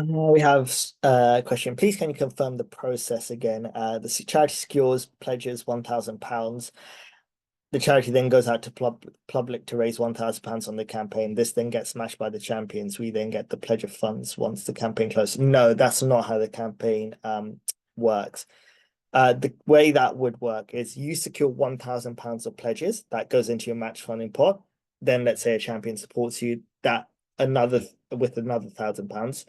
We have a question. Please can you confirm the process again? The charity secures pledges £1,000. The charity then goes out to public to raise £1,000 on the campaign. This then gets smashed by the champions. We then get the pledge of funds once the campaign closes. No, that's not how the campaign works. The way that would work is you secure £1,000 of pledges that goes into your match funding pot. Then let's say a champion supports you, that another with another £1,000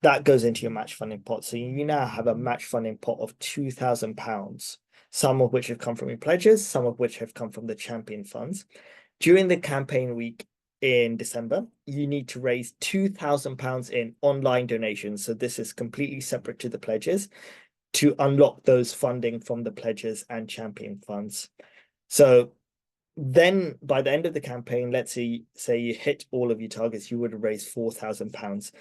that goes into your match funding pot. So you now have a match funding pot of £2,000, some of which have come from your pledges, some of which have come from the champion funds. During the campaign week in December, you need to raise £2,000 in online donations. So this is completely separate to the pledges to unlock those funding from the pledges and champion funds. So then by the end of the campaign, let's say you hit all of your targets, you would have raised £4,000.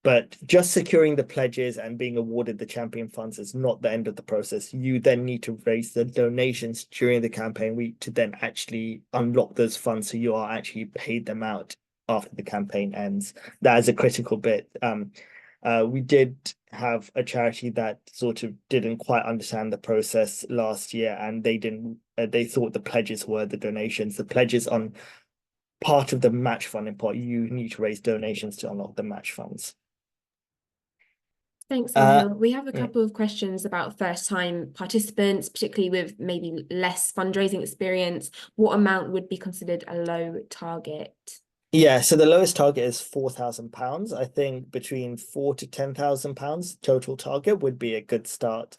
But just securing the pledges and being awarded the champion funds is not the end of the process. You then need to raise the donations during the campaign week to then actually unlock those funds so you are actually paid them out after the campaign ends. That is a critical bit. We did have a charity that sort of didn't quite understand the process last year, and they thought the pledges were the donations. The pledges on part of the match funding pot, you need to raise donations to unlock the match funds. Thanks, Sahil. We have a Yeah. couple of questions about first-time participants, particularly with maybe less fundraising experience. What amount would be considered a low target? Yeah, so the lowest target is £4,000. I think between £4,000 to £10,000 total target would be a good start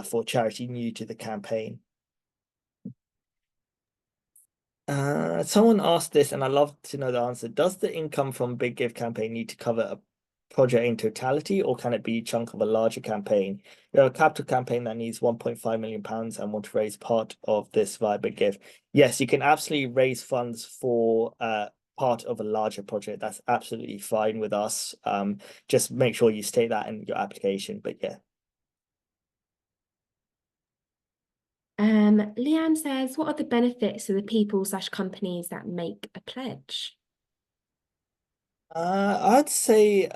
for charity new to the campaign. Someone asked this, and I'd love to know the answer. Does the income from Big Give campaign need to cover a project in totality, or can it be a chunk of a larger campaign? You have a capital campaign that needs £1.5 million and want to raise part of this via Big Give. Yes, you can absolutely raise funds for part of a larger project. That's absolutely fine with us. Just make sure you state that in your application. But yeah. Leanne says, what are the benefits to the people/companies that make a pledge? I'd say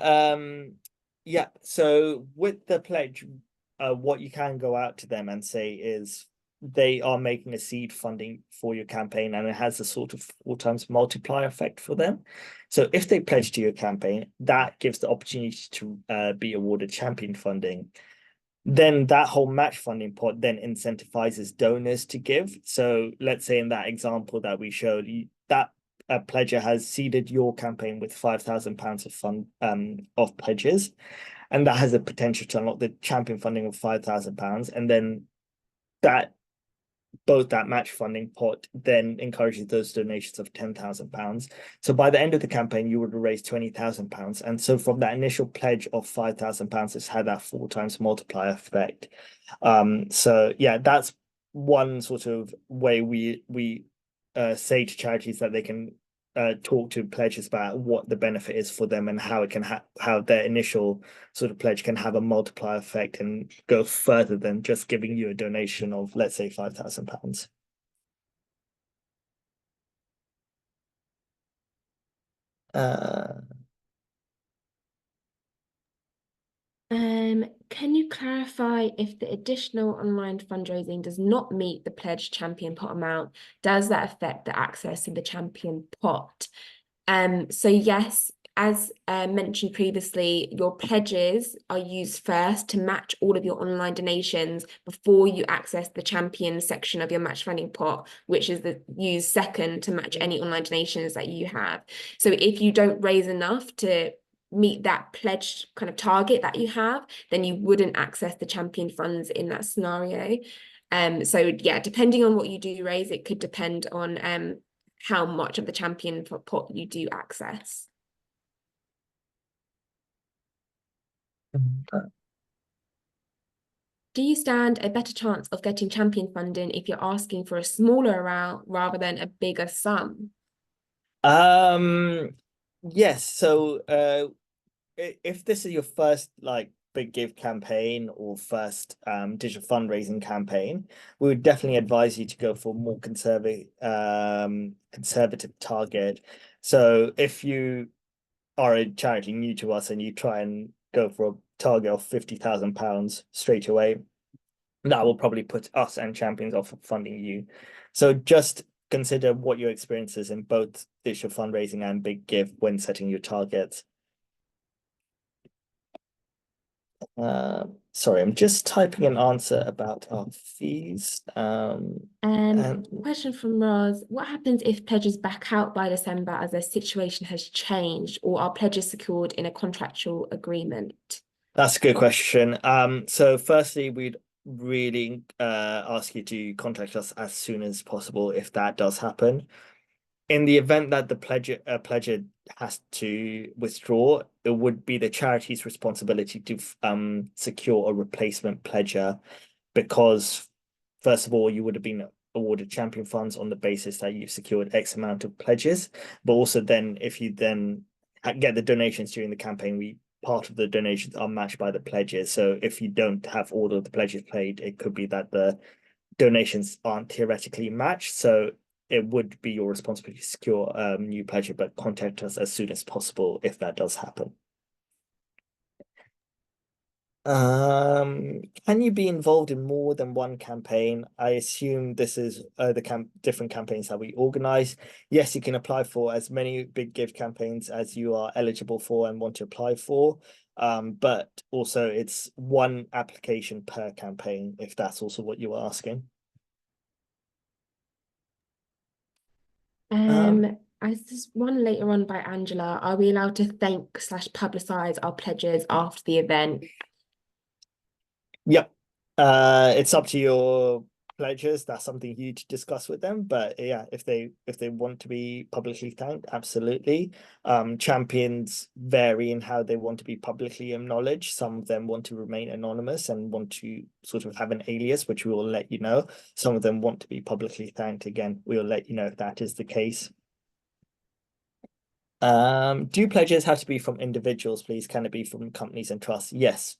yeah, so with the pledge, what you can go out to them and say is they are making a seed funding for your campaign, and it has a sort of 4 times multiplier effect for them. So if they pledge to your campaign, that gives the opportunity to be awarded champion funding. Then that whole match funding pot then incentivizes donors to give. So let's say in that example that we showed, that a pledger has seeded your campaign with £5,000 of fund of pledges, and that has the potential to unlock the champion funding of £5,000. And then that both that match funding pot then encourages those donations of £10,000. So by the end of the campaign, you would have raised £20,000. And so from that initial pledge of £5,000, it's had that 4 times multiplier effect. So yeah, that's one sort of way we say to charities that they can talk to pledges about what the benefit is for them and how it can how their initial sort of pledge can have a multiplier effect and go further than just giving you a donation of, let's say, £5,000. Can you clarify if the additional online fundraising does not meet the pledge champion pot amount, does that affect the access to the champion pot? So yes, as mentioned previously, your pledges are used first to match all of your online donations before you access the champion section of your match funding pot, which is used second to match any online donations that you have. So if you don't raise enough to meet that pledged kind of target that you have, then you wouldn't access the champion funds in that scenario. So yeah, depending on what you do raise, it could depend on how much of the champion pot you do access. Do you stand a better chance of getting champion funding if you're asking for a smaller amount rather than a bigger sum? Um, yes. So, if this is your first like big give campaign or first digital fundraising campaign, we would definitely advise you to go for more conservative target. So if you are a charity new to us and you try and go for a target of £50,000 straight away, that will probably put us and champions off funding you. So just consider what your experience is in both digital fundraising and big give when setting your targets. Sorry, I'm just typing an answer about our fees. And Question from Roz. What happens if pledges back out by December as their situation has changed or are pledges secured in a contractual agreement? that's a good question. So firstly, we'd really ask you to contact us as soon as possible if that does happen. In the event that the pledger has to withdraw, it would be the charity's responsibility to secure a replacement pledger, because first of all, you would have been awarded champion funds on the basis that you've secured X amount of pledges, but also then if you then get the donations during the campaign, part of the donations are matched by the pledges. So if you don't have all of the pledges paid, it could be that the donations aren't theoretically matched. So it would be your responsibility to secure a new pledger, but contact us as soon as possible if that does happen. Can you be involved in more than one campaign? I assume this is the different campaigns that we organize. Yes, you can apply for as many big give campaigns as you are eligible for and want to apply for. But also it's one application per campaign, if that's also what you were asking. As this one later on by Angela, are we allowed to thank slash publicize our pledges after the event? Yep. It's up to your pledges. That's something you to discuss with them. But yeah, if they want to be publicly thanked, absolutely. Champions vary in how they want to be publicly acknowledged. Some of them want to remain anonymous and want to sort of have an alias, which we will let you know. Some of them want to be publicly thanked. Again, we'll let you know if that is the case. Do pledges have to be from individuals, please? Can it be from companies and trusts? Yes.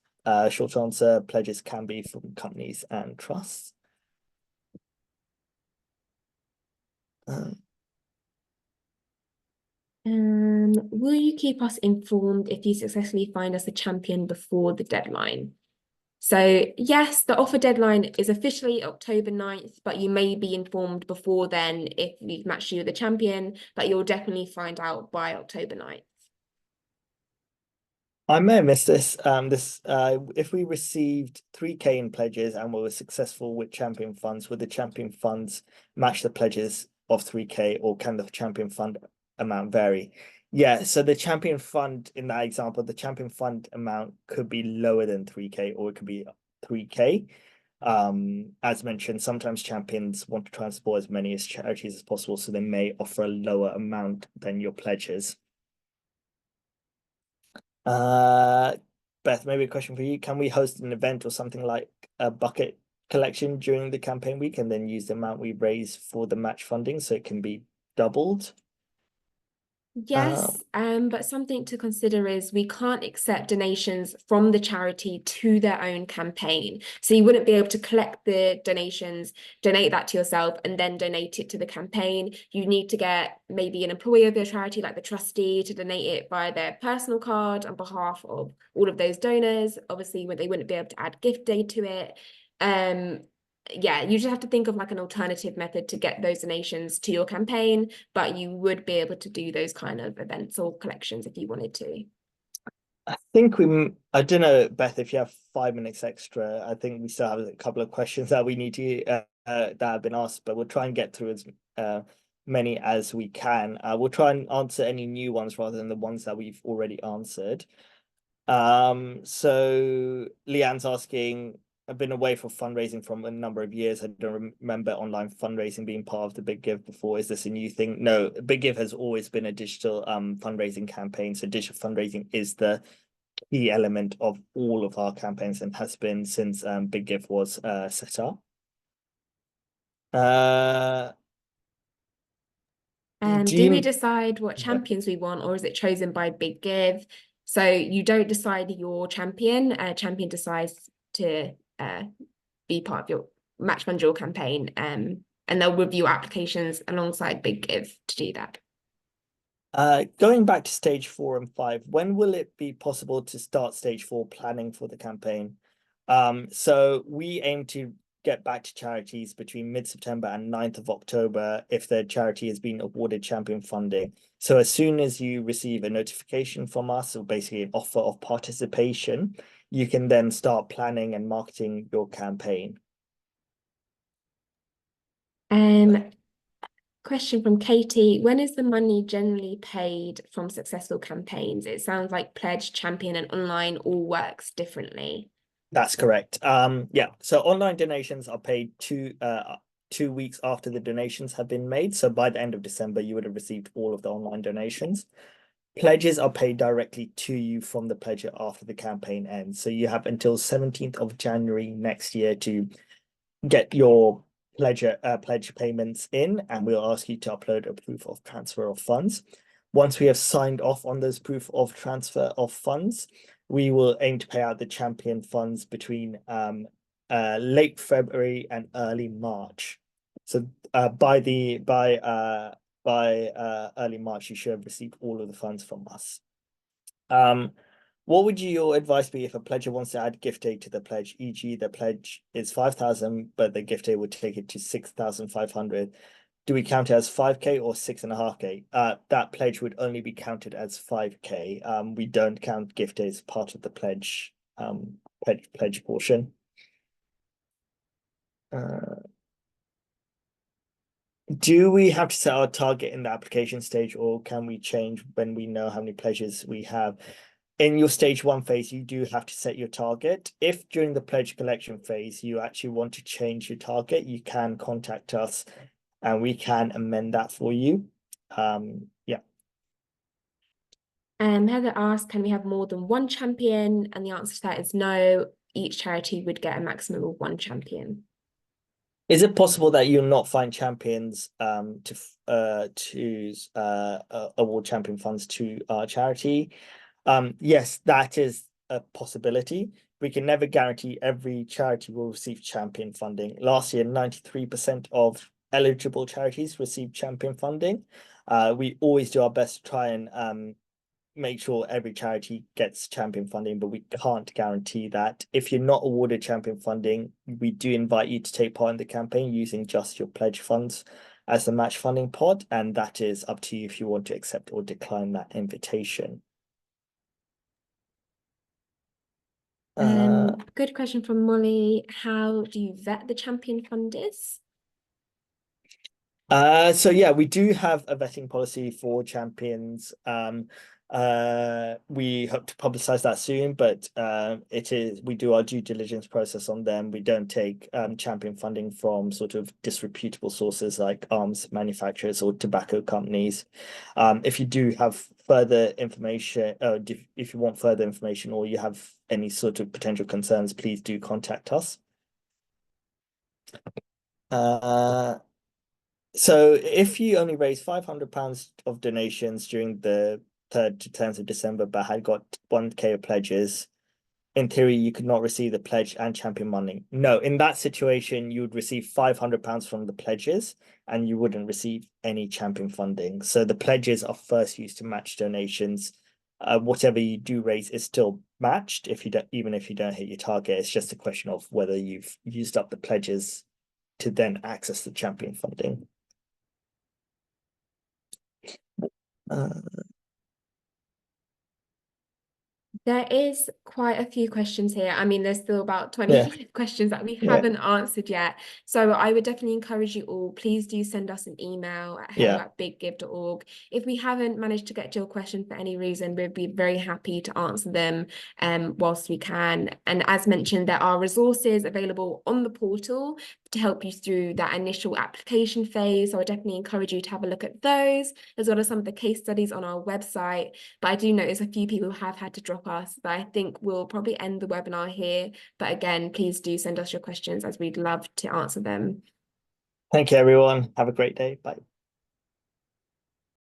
Short answer, pledges can be from companies and trusts. Will you keep us informed if you successfully find us a champion before the deadline? So yes, the offer deadline is officially October 9th, but you may be informed before then if we've matched you with a champion, but you'll definitely find out by October 9th. I may have missed this. If we received 3K in pledges and we were successful with champion funds, would the champion funds match the pledges of 3K, or can the champion fund amount vary? Yeah, so the champion fund in that example, the champion fund amount could be lower than 3K or it could be 3K. As mentioned, sometimes champions want to transport as many as charities as possible, so they may offer a lower amount than your pledges. Beth, maybe a question for you. Can we host an event or something like a bucket collection during the campaign week and then use the amount we raise for the match funding so it can be doubled? Yes, but something to consider is we can't accept donations from the charity to their own campaign. So you wouldn't be able to collect the donations, donate that to yourself, and then donate it to the campaign. You need to get maybe an employee of your charity, like the trustee, to donate it via their personal card on behalf of all of those donors. Obviously, they wouldn't be able to add gift day to it. yeah, you just have to think of like an alternative method to get those donations to your campaign, but you would be able to do those kind of events or collections if you wanted to. I think I don't know, Beth, if you have 5 minutes extra. I think we still have a couple of questions that we need to that have been asked, but we'll try and get through as many as we can. We'll try and answer any new ones rather than the ones that we've already answered. So Leanne's asking, I've been away for fundraising from a number of years. I don't remember online fundraising being part of the Big Give before. Is this a new thing? No, Big Give has always been a digital fundraising campaign. So digital fundraising is the key element of all of our campaigns and has been since Big Give was set up. Do Do we you decide what yeah. champions we want, or is it chosen by Big Give? So you don't decide your champion. A champion decides to be part of your match fund your campaign, and they'll review applications alongside Big Give to do that. Going back to stage 4 and 5, when will it be possible to start stage 4 planning for the campaign? So we aim to get back to charities between mid-September and 9th of October if their charity has been awarded champion funding. So as soon as you receive a notification from us, or basically an offer of participation, you can then start planning and marketing your campaign. Question from Katie. When is the money generally paid from successful campaigns? It sounds like pledge, champion, and online all works differently. That's correct. Yeah. So online donations are paid 2 weeks after the donations have been made. So by the end of December, you would have received all of the online donations. Pledges are paid directly to you from the pledger after the campaign ends. So you have until 17th of January next year to get your pledge payments in, and we'll ask you to upload a proof of transfer of funds. Once we have signed off on those proof of transfer of funds, we will aim to pay out the champion funds between late February and early March. So by early March, you should have received all of the funds from us. What would your advice be if a pledger wants to add gift aid to the pledge, e.g. the pledge is 5,000, but the gift aid would take it to 6,500? Do we count it as 5K or 6.5K? That pledge would only be counted as 5K. We don't count gift aid as part of the pledge portion. Do we have to set our target in the application stage, or can we change when we know how many pledges we have? In your stage 1 phase, you do have to set your target. If during the pledge collection phase, you actually want to change your target, you can contact us and we can amend that for you. Yeah. Heather asked, can we have more than one champion? And the answer to that is no. Each charity would get a maximum of one champion. Is it possible that you'll not find champions to award champion funds to our charity? Yes, that is a possibility. We can never guarantee every charity will receive champion funding. Last year, 93% of eligible charities received champion funding. We always do our best to try and make sure every charity gets champion funding, but we can't guarantee that. If you're not awarded champion funding, we do invite you to take part in the campaign using just your pledge funds as the match funding pot, and that is up to you if you want to accept or decline that invitation. Good question from Molly. How do you vet the champion funders? So yeah, we do have a vetting policy for champions. We hope to publicize that soon, but we do our due diligence process on them. We don't take champion funding from sort of disreputable sources like arms manufacturers or tobacco companies. If you do have further information, if you want further information or you have any sort of potential concerns, please do contact us. So if you only raise £500 of donations during the 3rd to 10th of December, but had got 1K of pledges, in theory, you could not receive the pledge and champion money. No, in that situation, you would receive £500 from the pledges and you wouldn't receive any champion funding. So the pledges are first used to match donations. Whatever you do raise is still matched if you don't, even if you don't hit your target. It's just a question of whether you've used up the pledges to then access the champion funding. There is quite a few questions here. I mean, there's still about 20 Yeah, questions that we yeah, haven't answered yet. So I would definitely encourage you all, please do send us an email at yeah. hello@biggive.org. If we haven't managed to get to your question for any reason, we'd be very happy to answer them whilst we can. And as mentioned, there are resources available on the portal to help you through that initial application phase. So I definitely encourage you to have a look at those, as well as some of the case studies on our website. But I do notice a few people have had to drop us, but I think we'll probably end the webinar here. But again, please do send us your questions, as we'd love to answer them. Thank you, everyone. Have a great day. Bye.